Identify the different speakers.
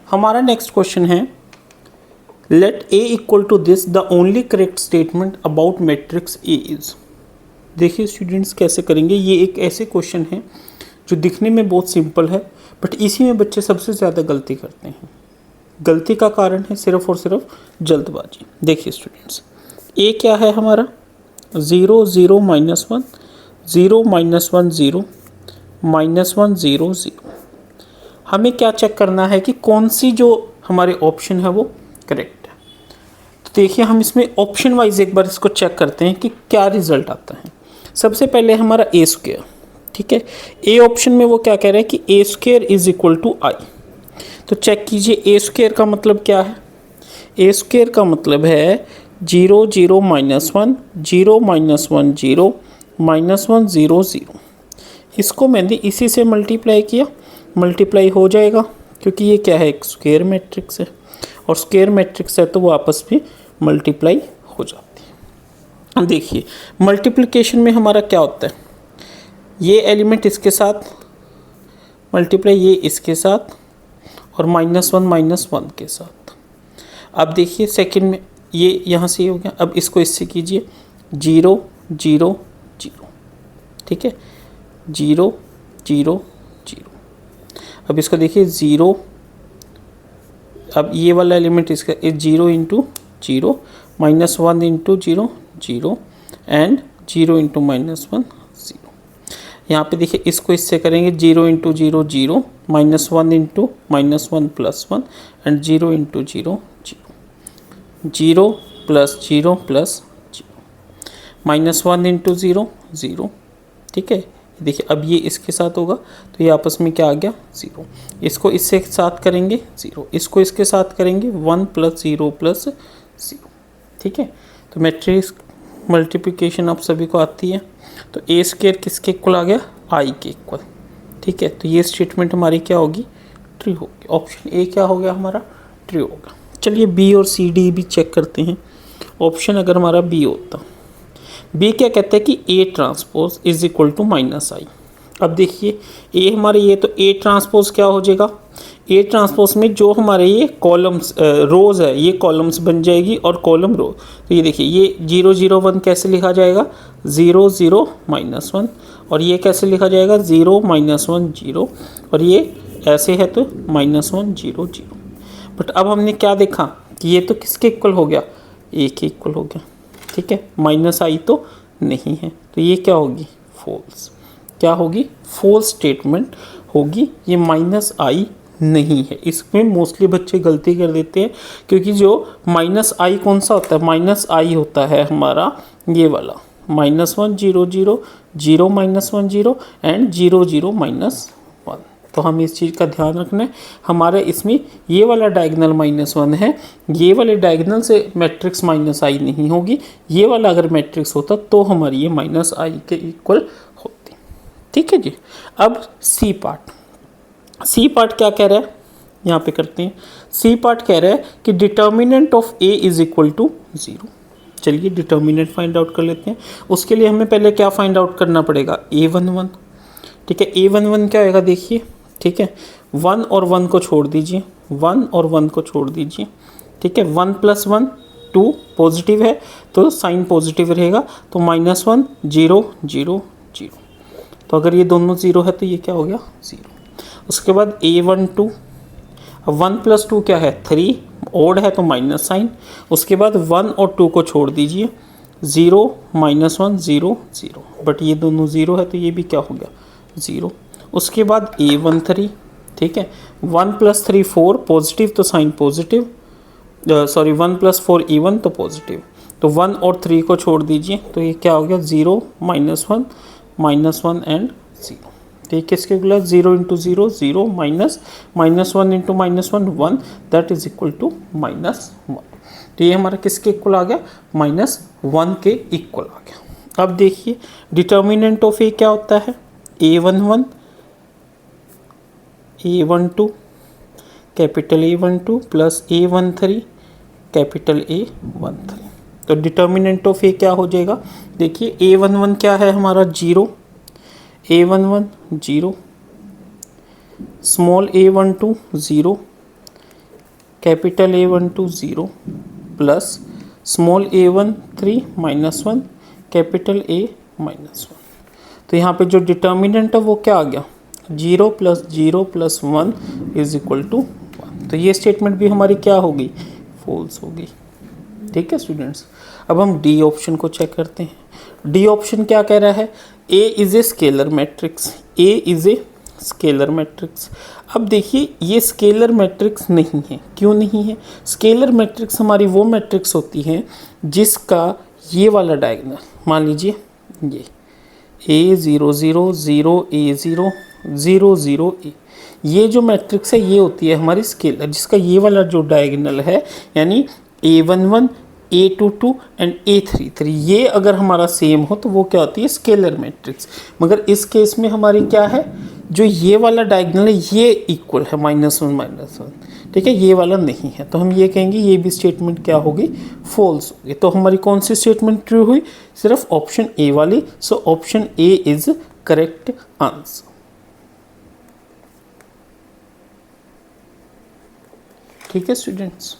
Speaker 1: हमारा next question है, let A equal to this the only correct statement about matrix A is. देखिए students कैसे करेंगे, ये एक ऐसे क्वेश्चन है जो दिखने में बहुत सिंपल है, बट इसी में बच्चे सबसे ज़्यादा गलती करते हैं। गलती का कारण है सिर्फ और सिर्फ जल्दबाजी। देखिए स्टूडेंट्स, ए क्या है हमारा, 0 0 -1 0 -1 0 -1 0 0। हमें क्या चेक करना है कि कौन सी जो हमारे ऑप्शन है वो करेक्ट है। तो देखिए हम इसमें ऑप्शन वाइज एक बार इसको चेक करते हैं कि क्या रिजल्ट आता है। सबसे पहले हमारा ए स्क्वायर, ठीक है। ए ऑप्शन में वो क्या कह रहा है कि ए स्क्वायर इज इक्वल टू आई। तो चेक कीजिए ए स्क्वायर का मतलब क्या है। ए स्क्वायर का मतलब है 0 0 -1 0 -1 0 -1 0 0। इसको मैंने इसी से मल्टीप्लाई किया, मल्टीप्लाई हो जाएगा क्योंकि ये क्या है, एक स्क्वायर मैट्रिक्स है और स्क्वायर मैट्रिक्स है तो वो आपस में मल्टीप्लाई हो जाती है। देखिए मल्टीप्लिकेशन में हमारा क्या होता है, ये एलिमेंट इसके साथ मल्टीप्लाई, ये इसके साथ और -1 -1 के साथ। अब देखिए सेकंड में ये यहाँ से हो गया, अब इसको इससे कीजिए 0 0 0, ठीक है, 0 0 0। अब इसको देखिए 0, अब ये वाला एलिमेंट इसका 0 × 0 -1 × 0 0 एंड 0 × -1 0। यहाँ पे देखिए इसको इससे करेंगे 0 × 0 0 -1 × -1 +1 एंड 0 × 0 0 0 + 0 + 0 -1 × 0 0, ठीक है। देखिए अब ये इसके साथ होगा तो ये आपस में क्या आ गया, 0। इसको इससे साथ करेंगे 0, इसको इसके साथ करेंगे 1 + 0 + 0, ठीक है। तो मैट्रिक्स मल्टीप्लिकेशन आप सभी को आती है। तो ए स्क्वायर किसके इक्वल आ गया, आई के इक्वल, ठीक है। तो ये स्टेटमेंट हमारी क्या होगी, ट्रू होगी। ऑप्शन ए क्या हो गया हमारा, ट्रू होगा। चलिए बी और सी डी भी चेक करते हैं। ऑप्शन अगर हमारा बी होता, बी क्या कहता है कि A transpose is equal to -i। अब देखिए ए हमारे ये, तो ए ट्रांसपोज क्या हो जाएगा, ए ट्रांसपोज में जो हमारे ये कॉलम्स रोज़ है ये कॉलम्स बन जाएगी और कॉलम रो। तो ये देखिए ये 0 0 1 कैसे लिखा जाएगा, 0 0 -1, और ये कैसे लिखा जाएगा 0 -1 0, और ये ऐसे है तो -1 0 0। बट अब हमने क्या देखा कि ये तो किसके इक्वल हो गया, ए के इक्वल हो गया, ठीक है। -i तो नहीं है, तो ये क्या होगी, फॉल्स। क्या होगी, फॉल्स स्टेटमेंट होगी, ये -i नहीं है। इसमें मोस्टली बच्चे गलती कर देते हैं क्योंकि जो -i कौन सा होता है, -i होता है हमारा ये वाला -1 0 0 0 -1 0 एंड 0 0 -1। तो हमें इस चीज़ का ध्यान रखना है। हमारे इसमें ये वाला डायगोनल -1 है, ये वाले डायगोनल से मैट्रिक्स -i नहीं होगी। ये वाला अगर मैट्रिक्स होता तो हमारी ये -i के इक्वल होती, ठीक है जी। अब सी पार्ट, सी पार्ट क्या कह रहा है, यहाँ पे करते हैं। सी पार्ट कह रहा है कि determinant of A is equal to 0। चलिए डिटर्मिनेंट फाइंड आउट कर लेते हैं। उसके लिए हमें पहले क्या फाइंड आउट करना पड़ेगा, a11, ठीक है। a11 क्या होगा देखिए, ठीक है, 1 और 1 को छोड़ दीजिए, 1 और 1 को छोड़ दीजिए, ठीक है। 1 + 1 2 पॉजिटिव है तो साइन पॉजिटिव रहेगा, तो -1 0 0 0। तो अगर ये दोनों 0 है तो ये क्या हो गया, 0। उसके बाद a12, 1 + 2 क्या है 3, ओड है तो माइनस साइन। उसके बाद 1 और 2 को छोड़ दीजिए, 0 -1 0 0, बट ये दोनों 0 है तो ये भी क्या हो गया, 0। उसके बाद a13, ठीक है, 1 + 3 4 पॉजिटिव तो साइन पॉजिटिव, सॉरी 1 + 4 इवन तो पॉजिटिव, तो 1 और 3 को छोड़ दीजिए तो ये क्या हो गया, 0 -1 -1 एंड 0। तो ये किसके इक्वल है, 0 × 0 0 -1 × -1 1, दैट इज इक्वल टू -1। तो ये हमारा किसके इक्वल आ गया, -1 के इक्वल आ गया। अब देखिए डिटर्मिनेंट ऑफ ए क्या होता है, a11 a12 capital A12 plus A13 capital A13। तो डिटर्मिनेंट ऑफ ए क्या हो जाएगा, देखिए a11 क्या है हमारा 0, a11 0, small a12 0, capital A12 0 plus small a1 3 -1 capital A -1। तो यहाँ पे जो डिटर्मिनेंट है वो क्या आ गया, 0 + 0 + 1 = 1। तो ये स्टेटमेंट भी हमारी क्या होगी, फॉल्स होगी। ठीक है स्टूडेंट्स, अब हम डी ऑप्शन को चेक करते हैं। डी ऑप्शन क्या कह रहा है, A is a scalar matrix, A is a scalar matrix. अब देखिए ये स्केलर मैट्रिक्स नहीं है, क्यों नहीं है? स्केलर मैट्रिक्स हमारी वो मैट्रिक्स होती है जिसका ये वाला डायगोनल, मान लीजिए ये A0 0 0 A0 0 0 A, ये जो मैट्रिक्स है ये होती है हमारी स्केलर, जिसका ये वाला जो डायगोनल है यानी A11 A22 एंड A33, ये अगर हमारा सेम हो तो वो क्या होती है, स्केलर मैट्रिक्स। मगर इस केस में हमारी क्या है, जो ये वाला डायगोनल है ये इक्वल है -1 -1, ठीक है, ये वाला नहीं है। तो हम ये कहेंगे ये भी स्टेटमेंट क्या होगी, फॉल्स होगी। तो हमारी कौन सी स्टेटमेंट ट्रू हुई, सिर्फ ऑप्शन ए वाली। So option A is correct answer. ठीक है स्टूडेंट्स।